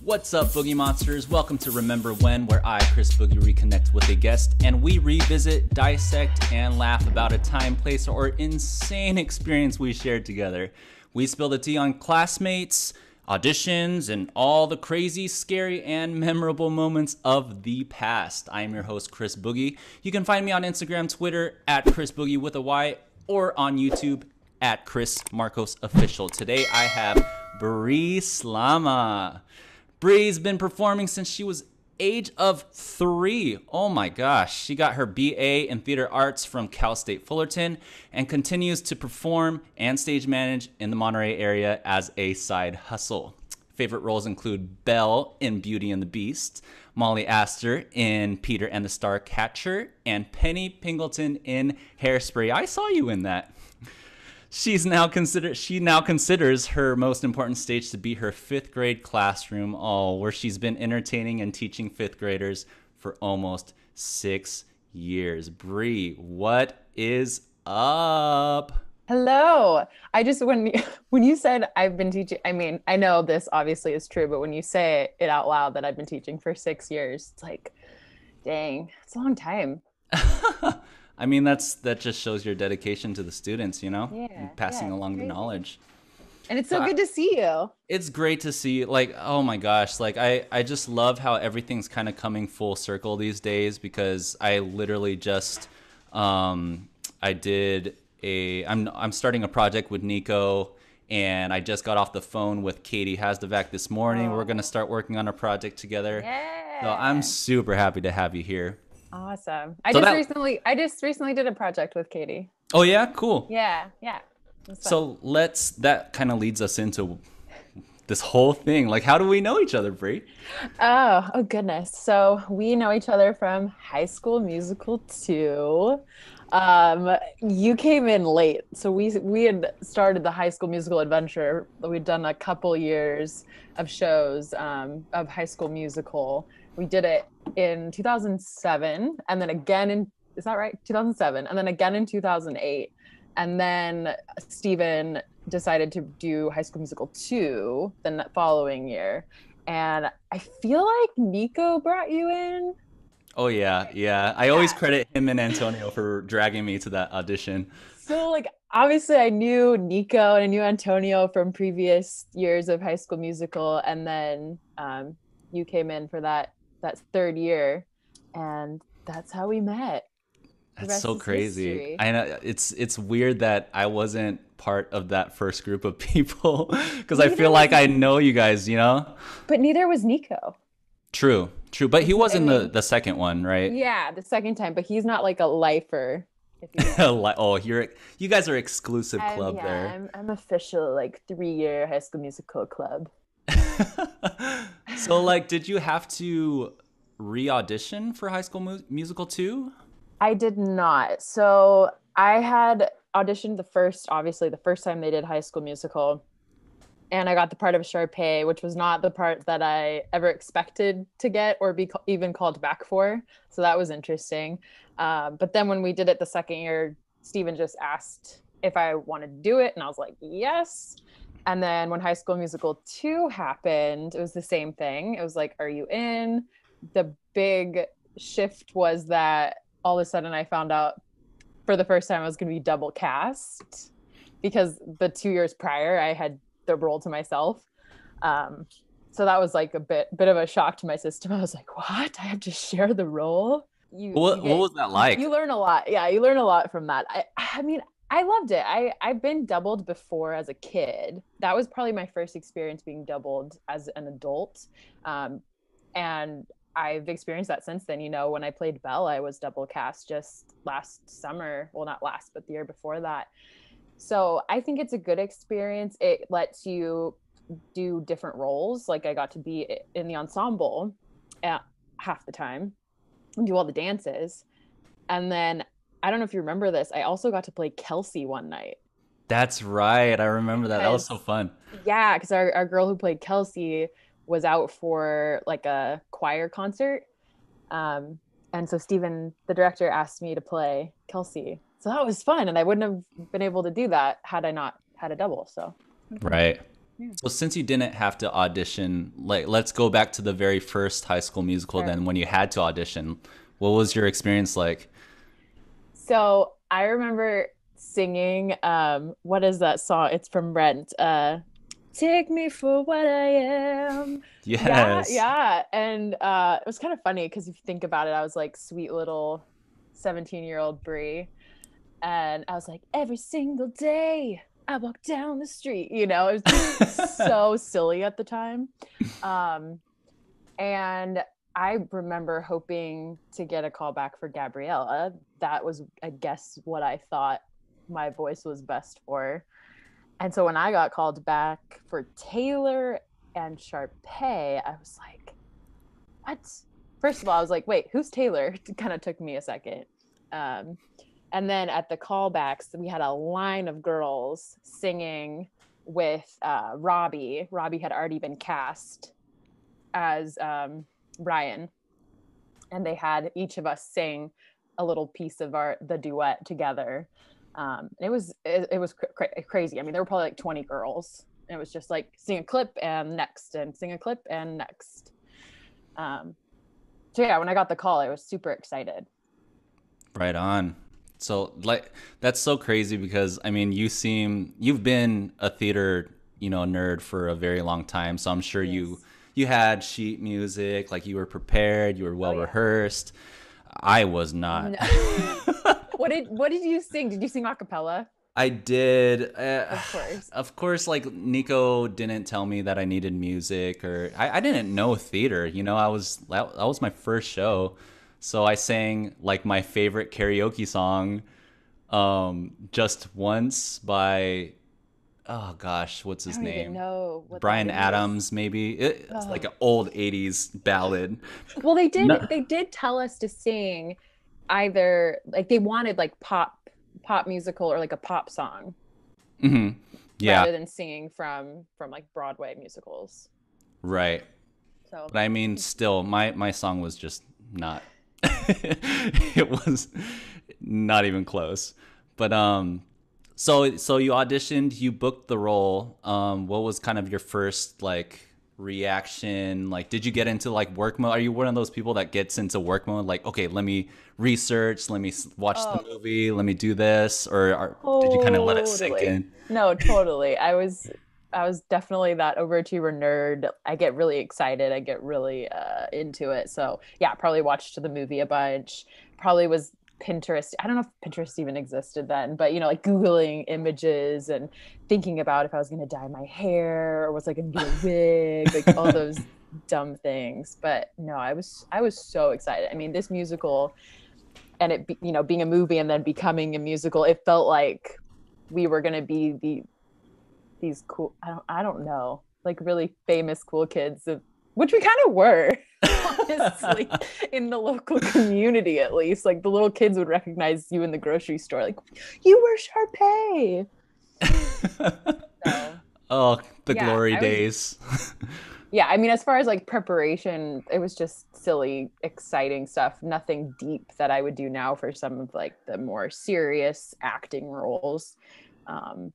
What's up, Boogie Monsters? Welcome to Remember When, where I, Chris Boogie, reconnect with a guest and we revisit, dissect, and laugh about a time, place, or insane experience we shared together. We spill the tea on classmates, auditions, and all the crazy, scary, and memorable moments of the past. I am your host, Chris Boogie. You can find me on Instagram, Twitter, at Chris Boogie with a Y, or on YouTube, at Chris Marcos Official. Today, I have Bri Slama. Bri's been performing since she was age of 3. Oh my gosh. She got her BA in theater arts from Cal State Fullerton and continues to perform and stage manage in the Monterey area as a side hustle. Favorite roles include Belle in Beauty and the Beast, Molly Astor in Peter and the Starcatcher, and Penny Pingleton in Hairspray. I saw you in that. She now considers her most important stage to be her 5th grade classroom, where she's been entertaining and teaching 5th graders for almost 6 years. Bri, what is up? Hello. I just when you said I've been teaching, I mean, I know this obviously is true, but when you say it out loud that I've been teaching for 6 years, it's like, dang, it's a long time. I mean, that just shows your dedication to the students, you know? Yeah, passing yeah, along the crazy. knowledge. And it's so good to see you. It's great to see, like, oh my gosh, like I just love how everything's kind of coming full circle these days, because I literally just I'm starting a project with Nico, and I just got off the phone with Katie Hasdevac this morning. We're going to start working on a project together. Yeah. So I'm super happy to have you here. Awesome. I just recently did a project with Katie. Oh yeah, cool. Yeah. So that kind of leads us into this whole thing. Like, how do we know each other, Bri? Oh goodness. So we know each other from High School Musical 2. You came in late. So we had started the High School Musical adventure. We'd done a couple years of shows of High School Musical. We did it in 2007, and then again is that right? 2007, and then again in 2008. And then Steven decided to do High School Musical 2 the following year. And I feel like Nico brought you in. Oh yeah. I always credit him and Antonio for dragging me to that audition. So like, obviously I knew Nico and I knew Antonio from previous years of High School Musical. And then you came in for that 3rd year, and that's how we met. That's so crazy. I know it's weird that I wasn't part of that first group of people, because I feel like I know you guys, you know? But neither was Nico. True. But he was in the second one, right? Yeah, the second time, but he's not like a lifer. Oh, you guys are exclusive club there. I'm official, like 3-year High School Musical club. So, like, did you have to re-audition for High School Musical 2? I did not. So I had auditioned the first time they did High School Musical, and I got the part of Sharpay, which was not the part that I ever expected to get or be even called back for. So that was interesting. But then when we did it the second year, Steven just asked if I wanted to do it, and I was like, yes. And then when High School Musical 2 happened, it was the same thing. It was like, are you in? The big shift was that all of a sudden I found out for the first time I was going to be double cast, because the 2 years prior I had the role to myself. So that was like a bit of a shock to my system. I was like, what? I have to share the role? What was that like? You learn a lot. Yeah, you learn a lot from that. I mean, I loved it. I've been doubled before as a kid. That was probably my first experience being doubled as an adult. And I've experienced that since then. You know, when I played Belle, I was double cast just last summer. Well, not last, but the year before that. So I think it's a good experience. It lets you do different roles. Like, I got to be in the ensemble half the time and do all the dances. And then, I don't know if you remember this, I also got to play Kelsey one night. That's right. I remember that. That was so fun. Yeah, because our girl who played Kelsey was out for like a choir concert. And so Steven, the director, asked me to play Kelsey. So that was fun. And I wouldn't have been able to do that had I not had a double. So Right. yeah, So since you didn't have to audition, like let's go back to the very first High School Musical sure. then when you had to audition. What was your experience like? So I remember singing, what is that song? It's from Rent. Take me for what I am. Yeah, Yes. yeah. And it was kind of funny because if you think about it, I was like sweet little 17-year-old Bri. And I was like, every single day I walk down the street, it was just so silly at the time. Um, and I remember hoping to get a call back for Gabriella. That was, I guess, what I thought my voice was best for. And so when I got called back for Taylor and Sharpay, I was like, what? First of all, I was like, wait, who's Taylor? It kind of took me a second. Um, and then at the callbacks, we had a line of girls singing with Robbie. Robbie had already been cast as Ryan, and they had each of us sing a little piece of the duet together. It was crazy. I mean, there were probably like 20 girls. And it was just like sing a clip and next, and sing a clip and next. Um, so yeah, when I got the call, I was super excited. Right on. So like that's so crazy because I mean you've been a theater, nerd for a very long time. So I'm sure you Yes. you had sheet music, like you were prepared, you were Oh well yeah. rehearsed. I was not. No. What did you sing? Did you sing a cappella? I did. Of course. Of course, like Nico didn't tell me that I needed music, or I didn't know theater. That was my first show, so I sang like my favorite karaoke song, just once by oh gosh, what's I his don't even name? know what that Brian is. Adams, maybe. It's like Oh. an old '80s ballad. Well, they No. did they did tell us to sing either like they wanted like pop musical or like a pop song Hmm. Yeah, rather than singing from like Broadway musicals. right. So But I mean, still, my song was just not. It was not even close. But so you auditioned, you booked the role. What was kind of your first like reaction? Like, did you get into like work mode? Are you one of those people that gets into work mode? Like, okay, let me research, let me watch the oh, movie, let me do this, or did you kind of let it sink totally. in? No, totally. I was definitely that overachiever nerd. I get really excited. I get really into it. So yeah, probably watched the movie a bunch. Probably was Pinterest. I don't know if Pinterest even existed then, but like Googling images and thinking about if I was gonna dye my hair or was I gonna get a wig, like all those dumb things. But no, I was so excited. I mean, this musical and being a movie and then becoming a musical, it felt like we were gonna be these cool, I don't know, like really famous cool kids, which we kind of were, honestly, in the local community. At least like the little kids would recognize you in the grocery store, like you were Sharpay. So Oh, the yeah, glory I was days. yeah, I mean, as far as like preparation, it was just silly, exciting stuff. Nothing deep that I would do now for some of like the more serious acting roles. Um,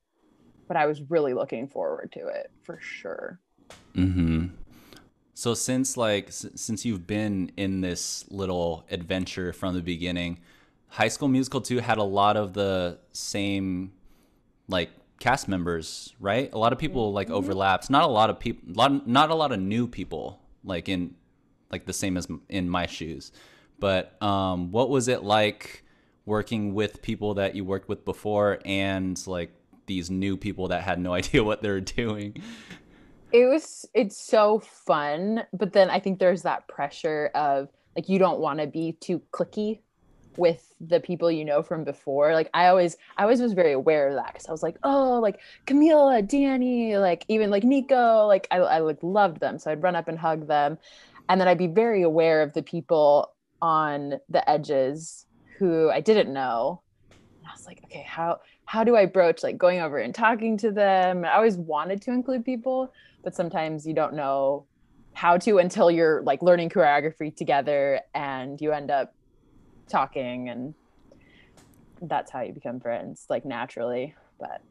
but I was really looking forward to it for sure. Hmm. So since you've been in this little adventure from the beginning, High School Musical 2 had a lot of the same like cast members, right? A lot of people like Mm-hmm. overlaps. Not a lot of people, not a lot of new people like in like the same as in my shoes. But what was it like working with people that you worked with before and like these new people that had no idea what they were doing? It's so fun, but then I think there's that pressure of like you don't want to be too clicky with the people from before. Like I always was very aware of that because I was like, oh, like Camila, Danny, like even like Nico, like I like loved them. So I'd run up and hug them. And then I'd be very aware of the people on the edges who I didn't know. And I was like, okay, how do I broach like going over and talking to them? I always wanted to include people, but sometimes you don't know how to until you're like learning choreography together and you end up talking. And that's how you become friends, like naturally. But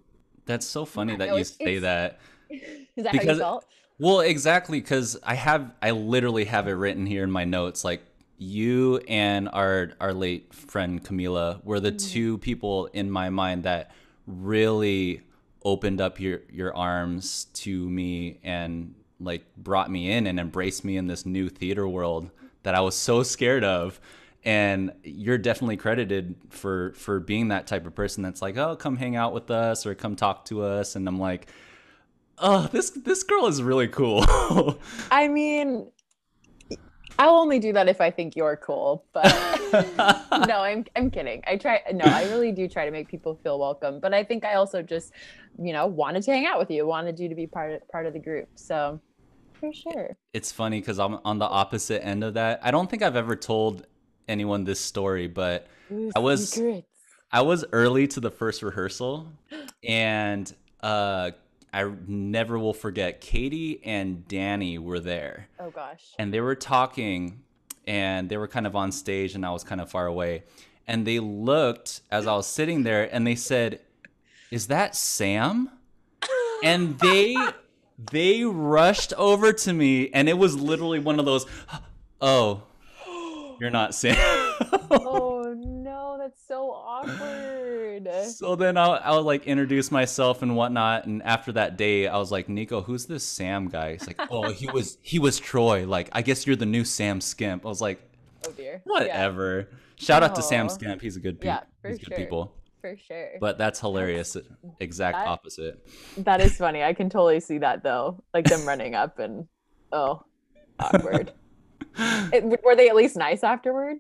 That's so yeah, funny that no, you it's say that is that how you because, felt? well, exactly, because I literally have it written here in my notes. Like you and our late friend Camila were the Mhm. two people in my mind that really opened up your arms to me and like brought me in and embraced me in this new theater world that I was so scared of. And you're definitely credited for being that type of person that's like, oh, come hang out with us or come talk to us. And I'm like, oh, this girl is really cool. I mean, I'll only do that if I think you're cool, but no, I'm kidding. I try no, I really do try to make people feel welcome, but I think I also just, wanted to hang out with you, wanted you to be part of the group. So, for sure. It's funny because I'm on the opposite end of that. I don't think I've ever told anyone this story, but Ooh, I was secrets. I was early to the first rehearsal, and I never will forget. Katie and Danny were there, Oh gosh. and they were talking, and they were kind of on stage, and I was kind of far away, and they looked as I was sitting there, and they said, "Is that Sam?" And they rushed over to me, and it was literally one of those, oh, you're not Sam. Oh no, that's so awkward. So then I'll like introduce myself and whatnot, and after that day I was like, Nico, who's this Sam guy? He's like, oh, he was Troy, like, I guess you're the new Sam Skimp. I was like, Oh dear. Yeah. whatever. Shout out to Sam Oh, Skimp, yeah, he's for good sure. people. For sure. But that's That's hilarious. Exact that opposite. that is funny. I can totally see that though. Like them running up and oh, awkward. Were they at least nice afterward?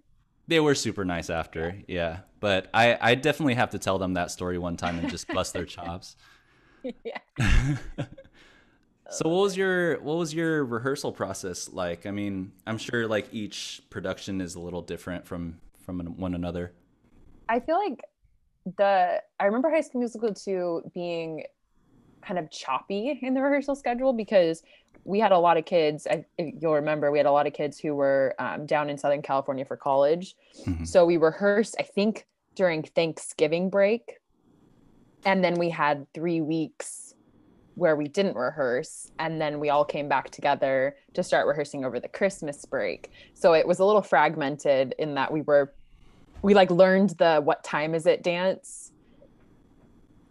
They were super nice after, yeah. But I definitely have to tell them that story one time and just bust their chops. Yeah. So Oh man. what was your rehearsal process like? I mean, I'm sure like each production is a little different from one another. I feel like I remember High School Musical 2 being kind of choppy in the rehearsal schedule because we had a lot of kids. If you'll remember, we had a lot of kids who were down in Southern California for college. Hmm. So we rehearsed, I think, during Thanksgiving break. And then we had 3 weeks where we didn't rehearse. And then we all came back together to start rehearsing over the Christmas break. So it was a little fragmented in that we like learned the what time is it dance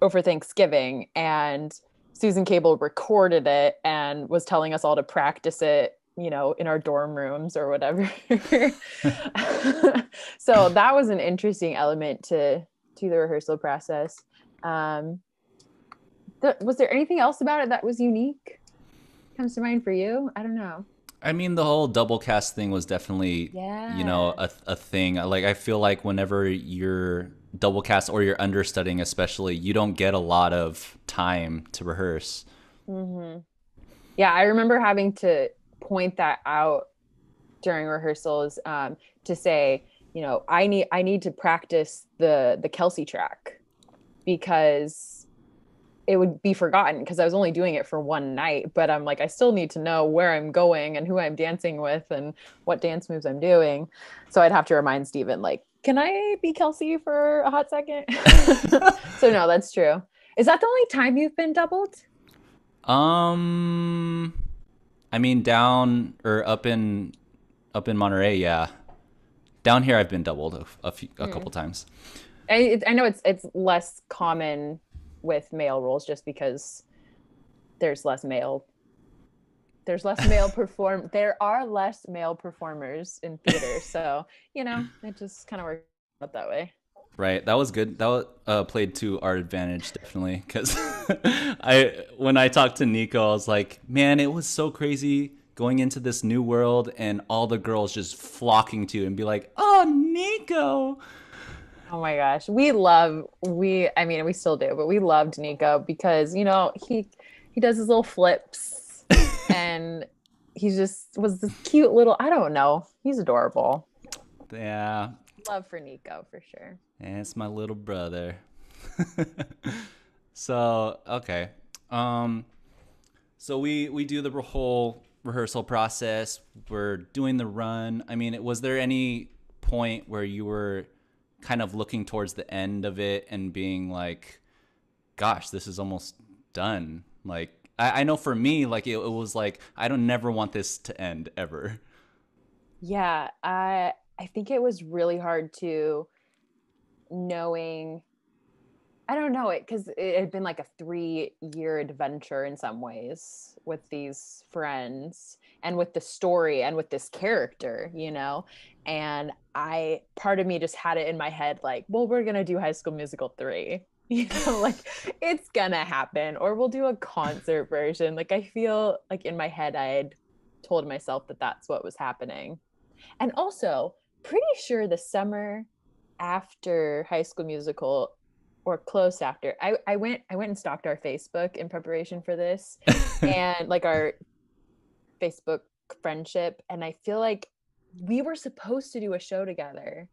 over Thanksgiving, and Susan Cable recorded it and was telling us all to practice it, in our dorm rooms or whatever. So that was an interesting element to the rehearsal process. Um, was there anything else about it that was unique? Comes to mind for you? I don't know. I mean, the whole double cast thing was definitely, Yeah. a thing. Like, I feel like whenever you're double cast or you're understudying, especially, you don't get a lot of time to rehearse. Hmm. Yeah, I remember having to point that out during rehearsals, to say, I need to practice the Kelsey track because it would be forgotten because I was only doing it for one night. But I'm like, I still need to know where I'm going and who I'm dancing with and what dance moves I'm doing. So I'd have to remind Steven, like, can I be Kelsey for a hot second? So no, that's true. Is that the only time you've been doubled? Um, I mean, down or up in Monterey, yeah. Down here, I've been doubled a Hmm. couple times. I know it's less common with male roles just because there's less male there are less male performers in theater, so it just kind of works out that way. Right, that was good. That was, played to our advantage definitely. Because I when I talked to Nico, I was like, "Man, it was so crazy going into this new world and all the girls just flocking to you and be like, oh, Nico." Oh my gosh, I mean we still do, but we loved Nico because he does his little flips, and he just was this cute little, I don't know, he's adorable. Yeah, Love for Nico for sure. it's my little brother. So okay, um, so we do the whole rehearsal process. We're doing the run. I mean, was there any point where you were kind of looking towards the end of it and being like, gosh, this is almost done. Like, I know for me, like it was like, I don't never want this to end ever. Yeah, I think it was really hard to knowing I don't know it because it had been like a 3-year adventure in some ways with these friends and with the story and with this character, you know? And part of me just had it in my head like, well, we're going to do High School Musical 3. You know, like it's gonna happen, or we'll do a concert version. Like I feel like in my head, I had told myself that that's what was happening. And also, pretty sure the summer after High School Musical or close after, I went and stalked our Facebook in preparation for this and like our Facebook friendship. And I feel like we were supposed to do a show together.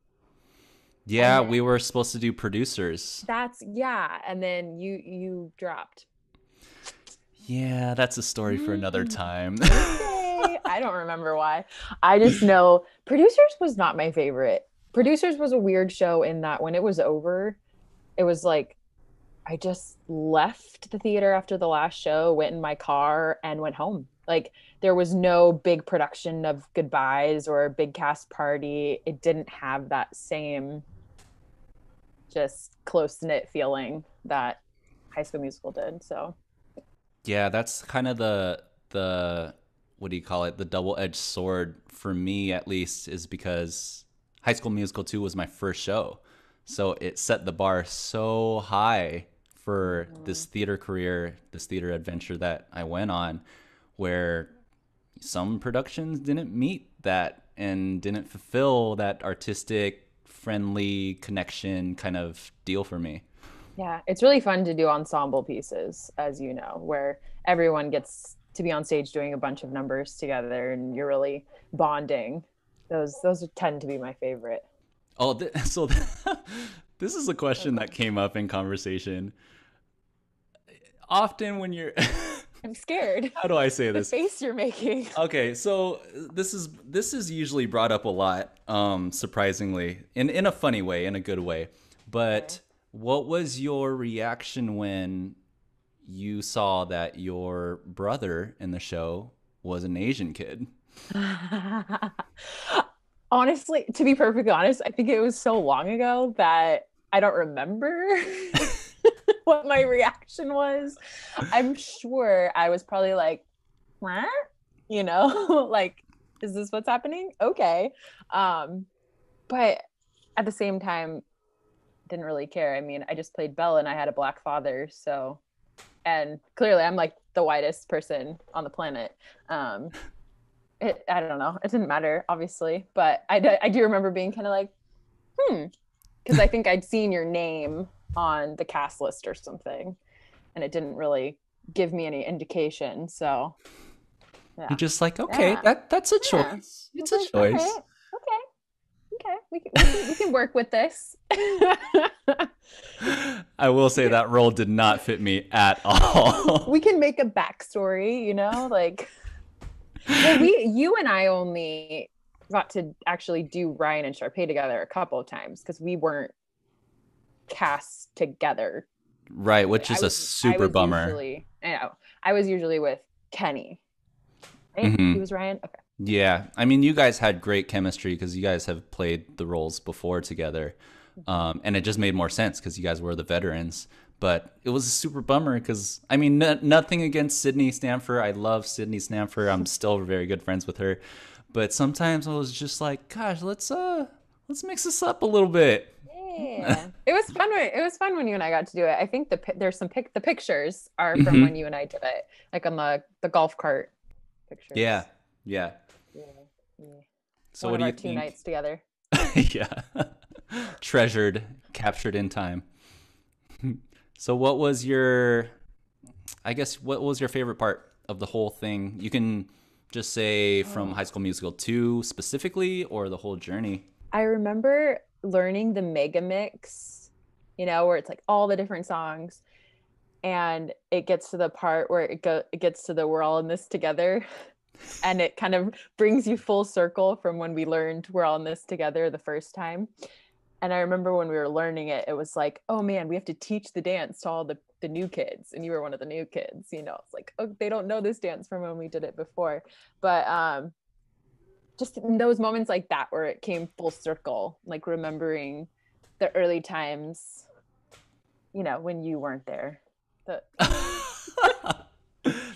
And Yeah, then we were supposed to do producers. yeah. And then you dropped. Yeah, that's a story for another Mm, time. okay. I don't remember why. I just know Producers was not my favorite. Producers was a weird show in that when it was over, it was like I just left the theater after the last show, went in my car, and went home. Like there was no big production of goodbyes or a big cast party. It didn't have that same just close knit feeling that High School Musical did. So Yeah, that's kind of the what do you call it? The double-edged sword for me at least is because High School Musical 2 was my first show. So it set the bar so high for this theater career, this theater adventure that I went on, where some productions didn't meet that and didn't fulfill that artistic, friendly connection kind of deal for me. yeah, it's really fun to do ensemble pieces, as you know, where everyone gets to be on stage doing a bunch of numbers together and you're really bonding. Those tend to be my favorite. Oh, so this is a question that came up in conversation. Often when you're I'm scared. how do I say The this? face you're making. Okay, so this is usually brought up a lot, surprisingly, in a funny way, in a good way. Okay. But what was your reaction when you saw that your brother in the show was an Asian kid? Honestly, to be perfectly honest, I think it was so long ago that I don't remember what my reaction was. I'm sure I was probably like, what? You know, like, is this what's happening? Okay. Um, but at the same time, didn't really care. I mean, I just played Belle and I had a black father, so and clearly I'm like the whitest person on the planet. Um, I don't know. It didn't matter, obviously, but I do remember being kind of like, because I think I'd seen your name on the cast list or something, and it didn't really give me any indication. So, You're yeah, just like, okay, yeah, that's a yeah. I choice. was It's a like, all choice. right, okay, we can work with this. I will say that role did not fit me at all. We can make a backstory, you know, like well, you and I only got to actually do Ryan and Sharpay together a couple of times because we weren't cast together. Right, which I is a was I super was bummer. usually I was usually with Kenny. Right? He Hmm. was Ryan. Okay. Yeah, I mean, you guys had great chemistry because you guys have played the roles before together, and it just made more sense because you guys were the veterans. But it was a super bummer because I mean, nothing against Sydney Stamfer. I love Sydney Stamfer. I'm still very good friends with her. But sometimes I was just like, gosh, let's mix this up a little bit. Yeah, it was fun. It was fun when you and I got to do it. I think there's the pictures are from Hmm. when you and I did it, like on the golf cart Yeah, pictures. yeah. Yeah, yeah. So One what of do our you two think? nights together. Yeah. Treasured, captured in time. So what was your I guess what was your favorite part of the whole thing? You can just say from Oh. High School Musical 2 specifically or the whole journey. I remember learning the mega mix, you know, where it's like all the different songs, and it gets to the part where it gets to the we're all in this together, and it kind of brings you full circle from when we learned we're all in this together the first time. And I remember when we were learning it, it was like, oh man, we have to teach the dance to all the new kids. And you were one of the new kids, you know, it's like, oh, they don't know this dance from when we did it before. But just in those moments like that where it came full circle, like remembering the early times, you know, when you weren't there.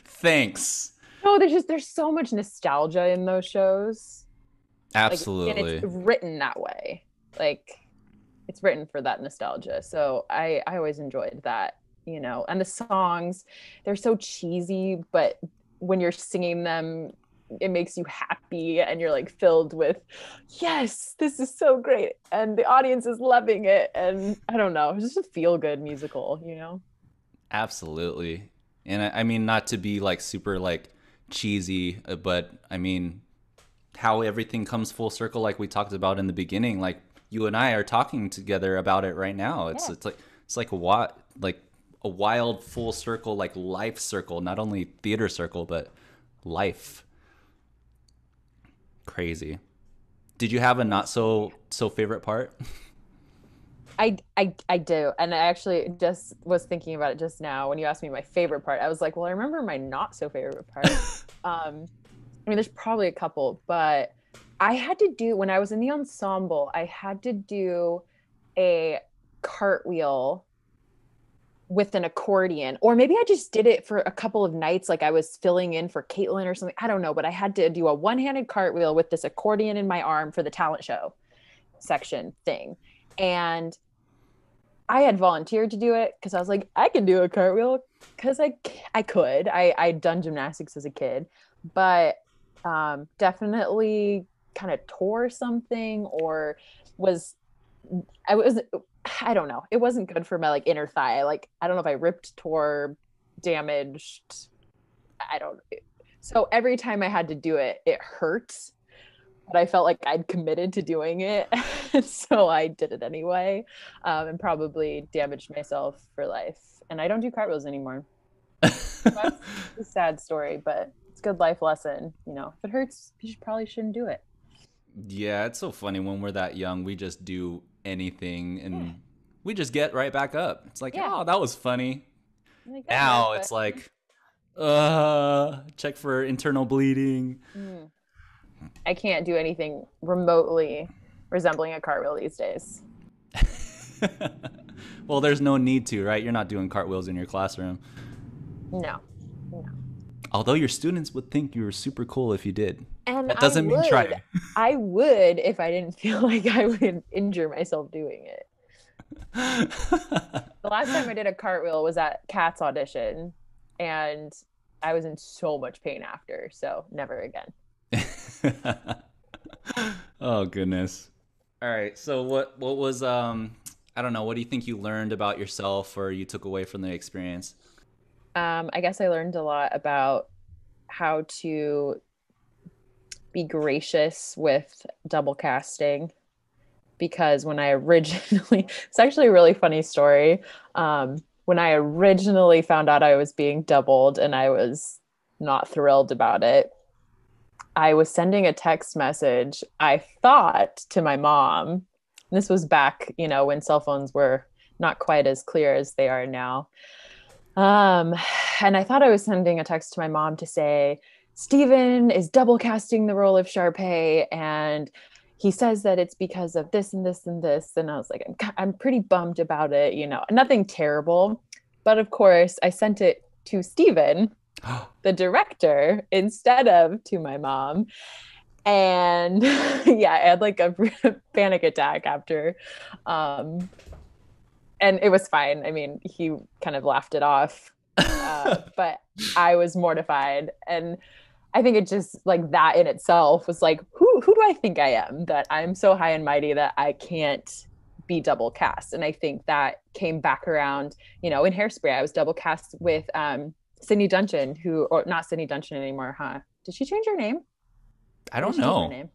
Thanks. No, there's so much nostalgia in those shows. Like, and Absolutely. it's written that way. Like it's written for that nostalgia. So I always enjoyed that, you know. And the songs, they're so cheesy, but when you're singing them, it makes you happy and you're like filled with, yes, this is so great. And the audience is loving it. And I don't know, it's just a feel good musical, you know? Absolutely. And I mean, not to be like super like cheesy, but I mean, how everything comes full circle, like we talked about in the beginning. Like you and I are talking together about it right now. Yeah. It's like what like a wild full circle, like life circle, not only theater circle, but life. Crazy. Did you have a not so favorite part? I do. And I actually just was thinking about it just now when you asked me my favorite part. I was like, well, I remember my not so favorite part. I mean, there's probably a couple, but I had to do, when I was in the ensemble, I had to do a cartwheel with an accordion, or maybe I just did it for a couple of nights, like I was filling in for Caitlin or something. I don't know, but I had to do a one-handed cartwheel with this accordion in my arm for the talent show section thing. And I had volunteered to do it because I was like, I can do a cartwheel because I could. I'd done gymnastics as a kid, but definitely kind of tore something or was I was I don't know. It wasn't good for my like inner thigh. Like I don't know if I ripped, tore, damaged. I don't. So every time I had to do it, it hurt. But I felt like I'd committed to doing it, so I did it anyway, and probably damaged myself for life. And I don't do cartwheels anymore. That's a sad story, but it's a good life lesson. You know, if it hurts, probably shouldn't do it. Yeah, it's so funny when we're that young, we just do anything Yeah. and we just get right back up. It's like, Yeah. oh, that was funny. Like that hurt, Now but it's like, check for internal bleeding. mm, I can't do anything remotely resembling a cartwheel these days. Well, there's no need to, right? You're not doing cartwheels in your classroom. No, no. Although your students would think you were super cool if you did. And That doesn't mean try. I would if I didn't feel like I would injure myself doing it. The last time I did a cartwheel was at Cat's audition, and I was in so much pain after, so never again. Oh goodness. All right. So what was I don't know, what do you think you learned about yourself or you took away from the experience? I guess I learned a lot about how to be gracious with double casting because when I originally, it's actually a really funny story. When I originally found out I was being doubled and I was not thrilled about it, I was sending a text message, I thought, to my mom. This was back, you know, when cell phones were not quite as clear as they are now. Um, and I thought I was sending a text to my mom to say, Steven is double casting the role of Sharpay, and he says that it's because of this and this and this. And I was like, I'm pretty bummed about it, you know, nothing terrible. But of course, I sent it to Steven, the director, instead of to my mom. And yeah, I had like a panic attack after. Um, and it was fine. I mean, he kind of laughed it off. But I was mortified. And I think it just like that in itself was like, who do I think I am that I'm so high and mighty that I can't be double cast? And I think that came back around, you know, in Hairspray, I was double cast with Sydney Dungeon, or not Sydney Dungeon anymore, huh? Did she change her name? I Or did don't she keep her know. name?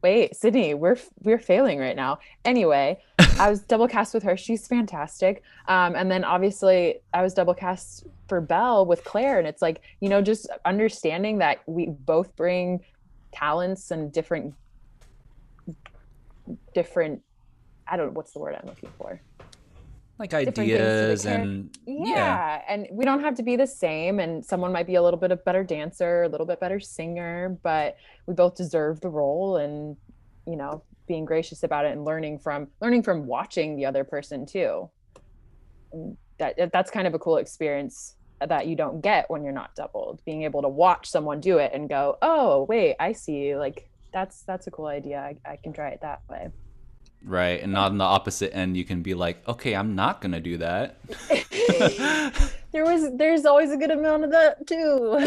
Wait, Sydney, we're failing right now. Anyway, I was double cast with her. She's fantastic. And then obviously I was double cast for Belle with Claire. And it's like, you know, just understanding that we both bring talents and different I don't know what's the word I'm looking for. Like Different things to the ideas character. and yeah. Yeah, and we don't have to be the same. And someone might be a little bit of better dancer, a little bit better singer, but we both deserve the role. And being gracious about it and learning from watching the other person too. And that's kind of a cool experience that you don't get when you're not doubled. Being able to watch someone do it and go, oh wait, I see. Like that's a cool idea. I can try it that way. Right. And not on the opposite end, you can be like, okay, I'm not going to do that. There's always a good amount of that too.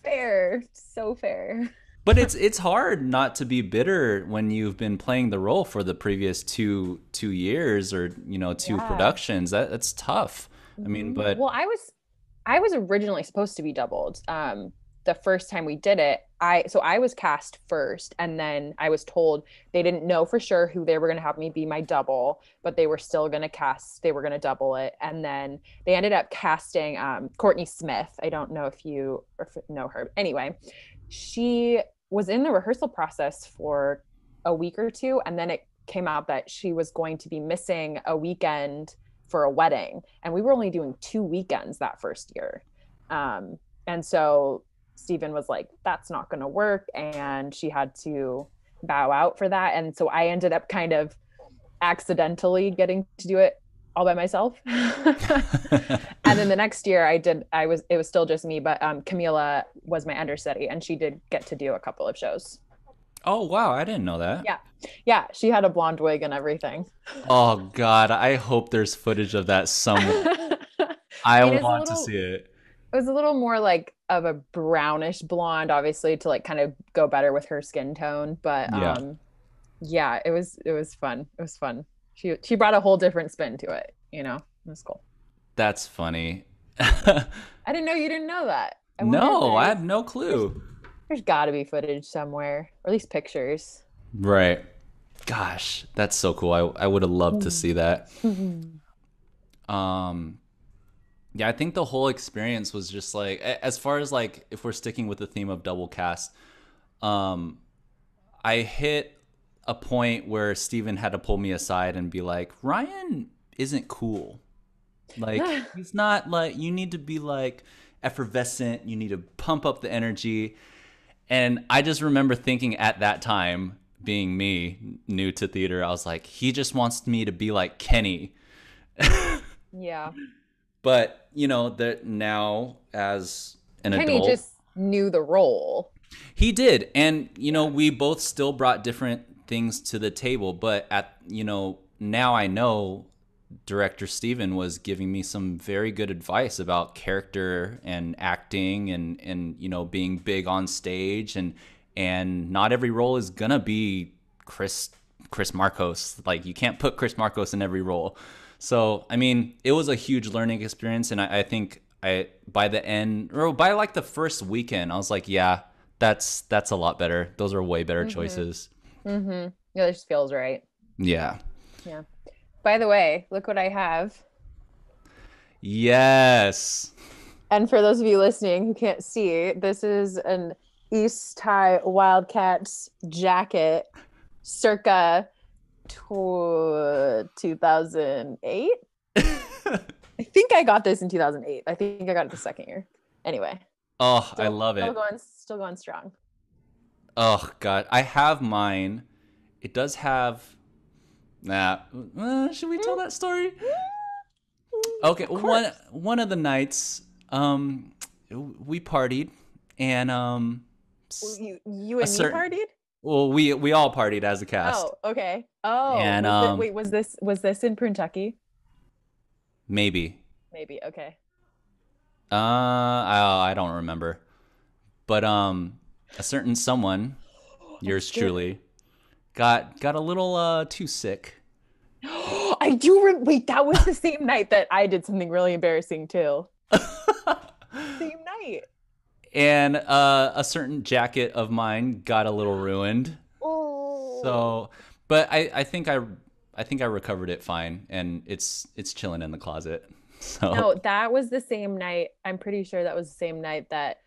Fair, so fair. But it's hard not to be bitter when you've been playing the role for the previous two years or two Yeah. productions. That's tough. I mean, but Well, I was originally supposed to be doubled. The first time we did it, I was cast first, and then I was told they didn't know for sure who they were going to have me be my double, but they were still going to cast. They were going to double it, and then they ended up casting Courtney Smith. I don't know if you know her. Anyway, she was in the rehearsal process for a week or two, and then it came out that she was going to be missing a weekend for a wedding, and we were only doing 2 weekends that first year. And so Stephen was like, that's not going to work. And she had to bow out for that. And so I ended up kind of accidentally getting to do it all by myself. And then the next year it was still just me, but Camila was my understudy and she did get to do a couple of shows. oh wow, I didn't know that. Yeah. Yeah. She had a blonde wig and everything. Oh God, I hope there's footage of that somewhere. I It is a want to little see it. it was a little more like of a brownish blonde, obviously, to like kind of go better with her skin tone. But Yeah, yeah, it was fun. It was fun. She brought a whole different spin to it. It was cool. that's funny. I didn't know you didn't know that. I wonder if No, I there's had no there's clue. there's got to be footage somewhere, or at least pictures. Right. Gosh, that's so cool. I would have loved to see that. Um, yeah, I think the whole experience was just like, as far as like, if we're sticking with the theme of double cast, um, I hit a point where Steven had to pull me aside and be like, Ryan isn't cool. Like, he's not like, you need to be like effervescent. You need to pump up the energy. And I just remember thinking at that time, being me, new to theater, I was like, he just wants me to be like Kenny. Yeah. But, that now as an Kenny adult, just knew the role. he did. And, Yeah. we both still brought different things to the table. But now I know director Steven was giving me some very good advice about character and acting and being big on stage and not every role is gonna be Chris Marcos. Like, you can't put Chris Marcos in every role. So I mean, it was a huge learning experience, and I think by the end, or by like the first weekend, I was like, yeah, that's a lot better. Those are way better Mm-hmm. choices. Mm-hmm. Yeah, this feels right. Yeah. Yeah. By the way, look what I have. Yes. And for those of you listening who can't see, this is an East High Wildcats jacket circa 2008. I think I got this in 2008. I think I got it the second year. Anyway, Oh, I still, love it. still going strong. Oh God, I have mine. It does have. Nah, should we tell that story? Okay, Of course. one of the nights, we partied, and You a and me certain partied? well, we all partied as a cast, Oh, okay. Oh, and wait, was this in Kentucky? maybe, Maybe. Okay. I don't remember, but a certain someone, I'm yours scared. truly, got a little too sick. I do. Wait, that was the same night that I did something really embarrassing too. Same night. And a certain jacket of mine got a little ruined. Oh. So, but I think I recovered it fine, and it's chilling in the closet. So, No, that was the same night. I'm pretty sure that was the same night that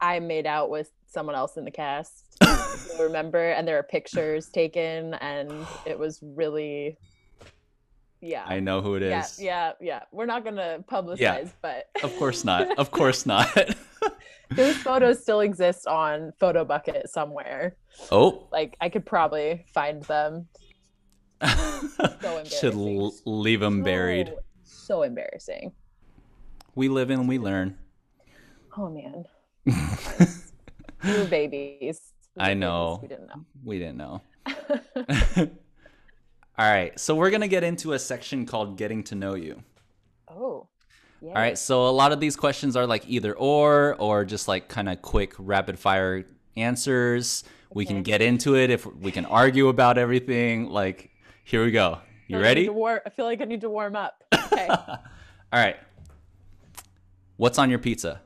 I made out with someone else in the cast. You'll remember, and there are pictures taken, and it was really, yeah, I know who it yeah, is. yeah, yeah. We're not gonna Yeah, publicize, but of course not. Of course not. those photos still exist on Photo Bucket somewhere. Oh. Like I could probably find them. So Should embarrassing. leave him buried. So embarrassing. We live and we learn. Oh man. Times. We were babies. I Babies. know. We didn't know. We didn't know. All right. So we're going to get into a section called Getting to Know You. Oh. Yay. All right. So a lot of these questions are like either or just like kind of quick rapid fire answers. We can get into it if we can argue about everything. Like, here we go. You ready? I feel like I need to warm up. Okay. All right. What's on your pizza?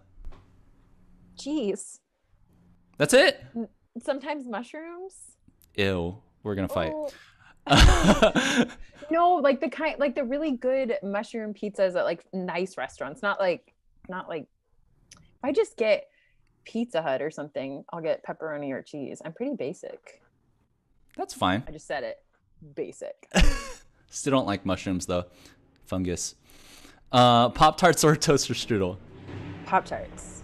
Jeez. That's it? Sometimes mushrooms. Ew. We're going to fight. Oh. No, like the really good mushroom pizzas at like nice restaurants. Not like if I just get Pizza Hut or something, I'll get pepperoni or cheese. I'm pretty basic. That's fine. I just said it. Basic. Still don't like mushrooms though. Fungus. Pop-Tarts or toaster strudel? Pop-Tarts.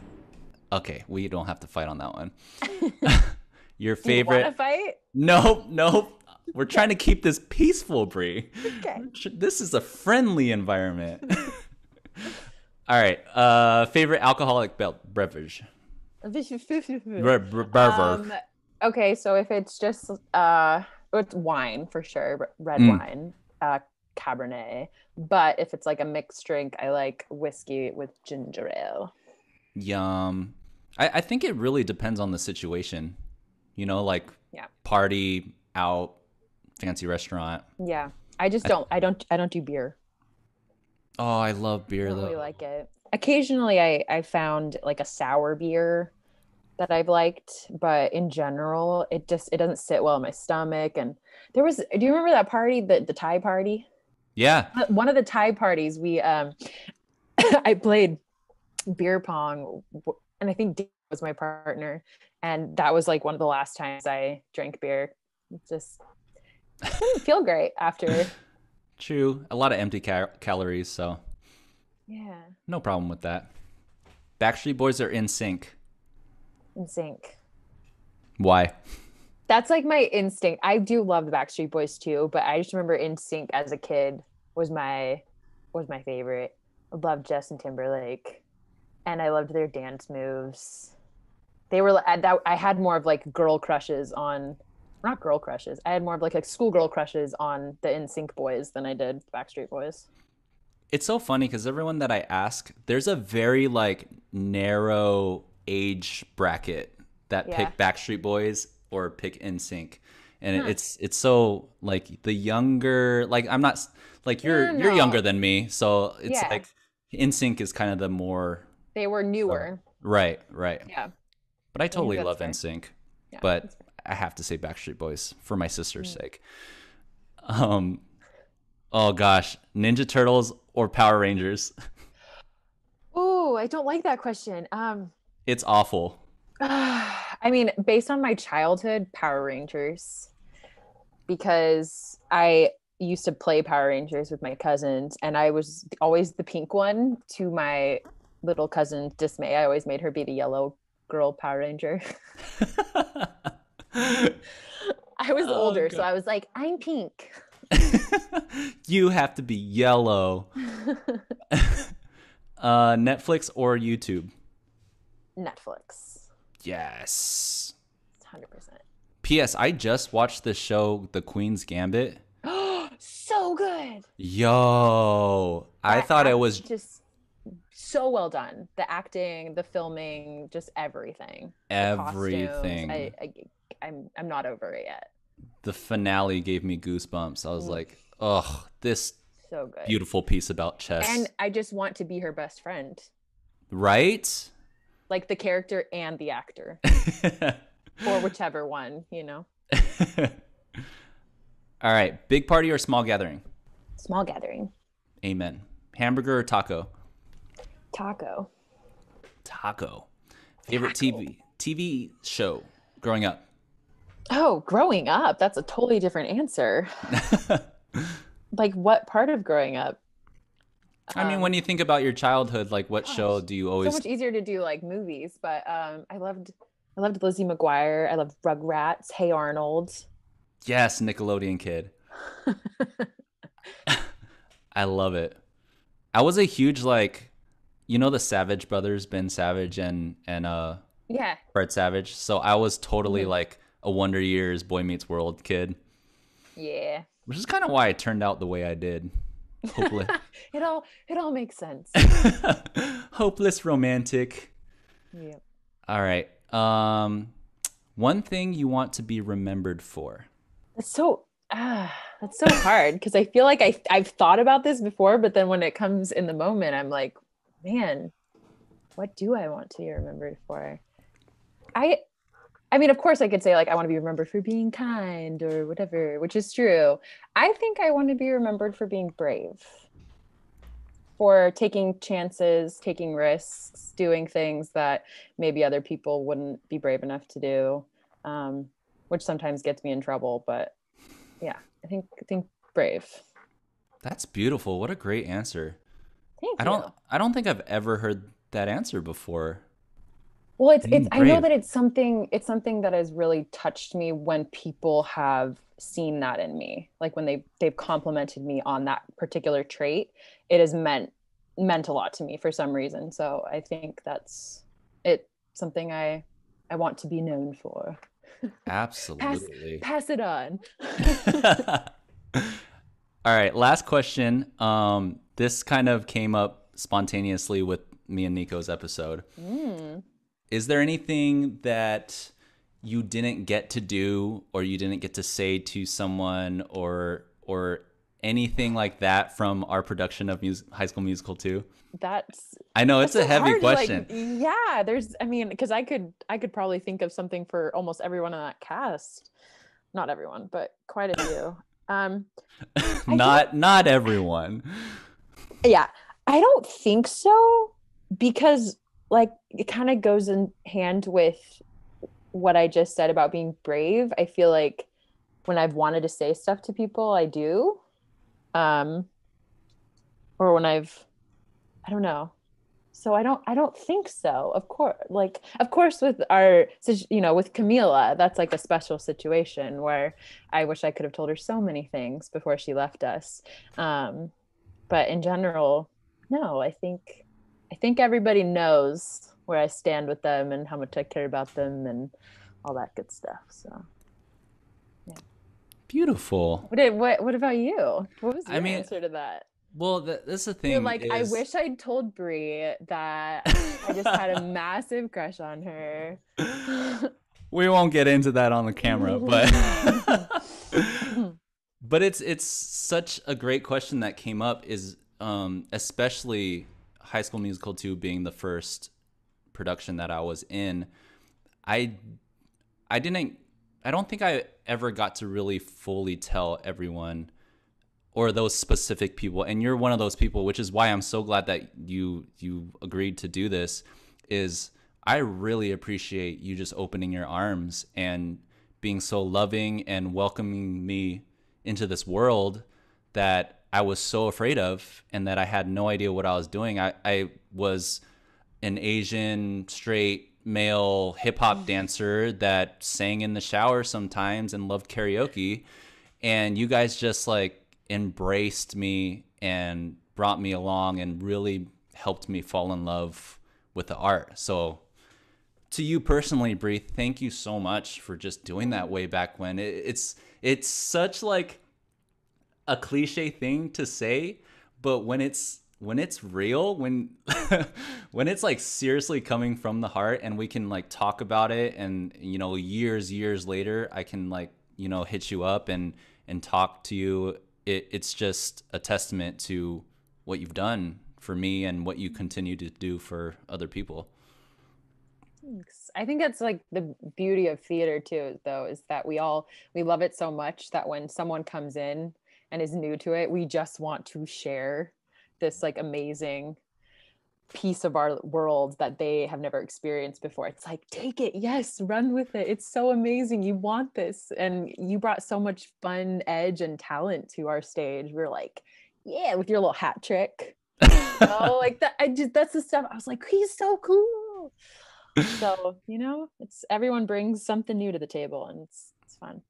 Okay, we don't have to fight on that one. Your favorite? You want to fight? Nope. We're trying to keep this peaceful, Bri. Okay. This is a friendly environment. All right. Favorite alcoholic beverage? Okay, so if it's just it's wine for sure, red wine, Cabernet. But if it's like a mixed drink, I like whiskey with ginger ale. Yum. I think it really depends on the situation. You know, like party, out, fancy restaurant. Yeah. I don't do beer. Oh, I love beer I don't though. really like it. Occasionally I found like a sour beer that I've liked, but in general it doesn't sit well in my stomach. And do you remember that party, the Thai party? Yeah. One of the Thai parties we I played beer pong, and I think Dave was my partner, and that was like one of the last times I drank beer. It just didn't feel great after. True. A lot of empty calories, so Yeah. no problem with that. Backstreet Boys are in sync. In sync. Why? That's like my instinct. I do love the Backstreet Boys too, but I just remember In Sync as a kid was my favorite. I loved Justin Timberlake, and I loved their dance moves. They were I had more of like girl crushes on, not girl crushes. I had more of like schoolgirl crushes on the In Sync boys than I did the Backstreet Boys. It's so funny because everyone that I ask, there's a very like narrow age bracket that pick Backstreet Boys or pick NSYNC, and it's so like the younger, like I'm not like you're younger than me, so it's like NSYNC is kind of the more, they were newer. Right. Yeah, but I totally love fair. NSYNC, but I have to say Backstreet Boys for my sister's sake. Oh gosh, Ninja Turtles or Power Rangers? Oh, I don't like that question. It's awful. I mean, based on my childhood, Power Rangers, because I used to play Power Rangers with my cousins, and I was always the pink one to my little cousin's dismay. I always made her be the yellow girl Power Ranger. I was older, God. So I was like, I'm pink. You have to be yellow. Netflix or YouTube? Netflix. Yes. 100%. P.S. I just watched the show The Queen's Gambit. So good. Yo, I thought it was just so well done. The acting, the filming, just everything. Everything. I'm not over it yet. The finale gave me goosebumps. I was like, "Oh, this so good. Beautiful piece about chess." And I just want to be her best friend. Right? Like the character and the actor. Or whichever one, you know. All right, big party or small gathering? Small gathering. Amen. Hamburger or taco? Taco. Favorite TV show growing up? Oh, growing up, that's a totally different answer. Like what part of growing up? I mean, when Um, you think about your childhood, like what show Gosh, do you so always? much easier to do like movies, but I loved Lizzie McGuire. I loved Rugrats, Hey Arnold. Yes, Nickelodeon kid. I love it. I was a huge like, the Savage brothers, Ben Savage and Yeah. Fred Savage. So I was totally Mhm. like a Wonder Years Boy Meets World kid, Yeah. which is kind of why it turned out the way I did. Hopeless, It all makes sense. hopeless romantic. Yeah. All right. One thing you want to be remembered for. It's so that's so hard because I feel like I've thought about this before, but then when it comes in the moment, I'm like, man, what do I want to be remembered for? I I mean, of course I could say like I want to be remembered for being kind or whatever, which is true. I think I want to be remembered for being brave, for taking chances, taking risks, doing things that maybe other people wouldn't be brave enough to do, um, which sometimes gets me in trouble. But yeah, I think brave. That's beautiful. What a great answer. Thank I don't you. I don't think I've ever heard that answer before. Well, it's Being I know brave. that it's something that has really touched me when people have seen that in me. Like when they've complimented me on that particular trait, it has meant a lot to me for some reason. So I think that's it something I want to be known for. Pass Absolutely. pass it on. All right, last question. This kind of came up spontaneously with me and Nico's episode. Mm. Is there anything that you didn't get to do or you didn't get to say to someone or anything like that from our production of High School Musical 2? That's I know it's that's a so heavy hard. Like, question. yeah, there's I mean, because I could probably think of something for almost everyone in that cast. Not everyone, but quite a few. Um, I don't, Not everyone. yeah, I don't think so because like it kind of goes in hand with what I just said about being brave. I feel like when I've wanted to say stuff to people, I do. Um, or when I don't know. So I don't think so. Of course with with Camila, that's like a special situation where I wish I could have told her so many things before she left us. Um, but in general, no, I think everybody knows where I stand with them and how much I care about them and all that good stuff. So yeah. Beautiful. What about you? What was I your mean, answer to that? well, this the You're thing like, I is wish I'd told Bri that I just had a massive crush on her. we won't get into that on the camera, but but it's such a great question that came up is especially High School Musical 2 being the first production that I was in. I I didn't I don't think I ever got to really fully tell everyone or those specific people, and you're one of those people, which is why I'm so glad that you agreed to do this. Is I really appreciate you just opening your arms and being so loving and welcoming me into this world that I was so afraid of and that I had no idea what I was doing. I was an Asian straight male hip hop dancer that sang in the shower sometimes and loved karaoke. And you guys just like embraced me and brought me along and really helped me fall in love with the art. So to you personally, Bri, thank you so much for just doing that way back when. It's such like a cliche thing to say, but when it's real, when when it's like seriously coming from the heart and we can like talk about it and years later I can like hit you up and talk to you, it's just a testament to what you've done for me and what you continue to do for other people. Thanks. I think that's like the beauty of theater too, though, is that we love it so much that when someone comes in and is new to it, we just want to share this like amazing piece of our world that they have never experienced before. It's like, take it, yes, run with it. It's so amazing. You want this. And you brought so much fun, edge, and talent to our stage. We're like, yeah, with your little hat trick. Like that. That's the stuff. I was like, he's so cool. So, you know, it's everyone brings something new to the table, and it's fun.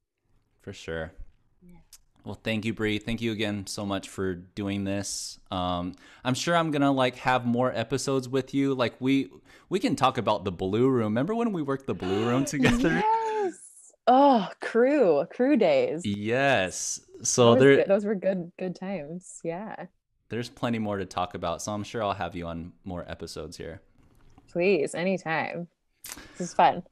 For sure. Well, thank you, Bri. Thank you again so much for doing this. I'm sure I'm gonna like have more episodes with you. Like we can talk about the Blue Room. Remember when we worked the Blue Room together? Yes. Oh, crew days. Yes. So those were good times. Yeah. There's plenty more to talk about. So I'm sure I'll have you on more episodes here. Please, anytime. This is fun.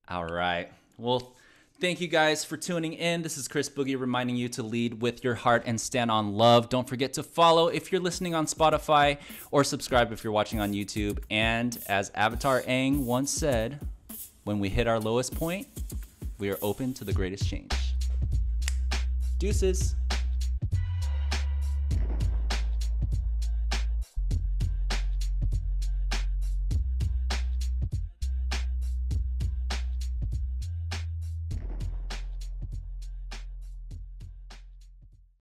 All right. Well, thank you guys for tuning in. This is Chris Boogie reminding you to lead with your heart and stand on love. Don't forget to follow if you're listening on Spotify, or subscribe if you're watching on YouTube. And as Avatar Aang once said, when we hit our lowest point, we are open to the greatest change. Deuces.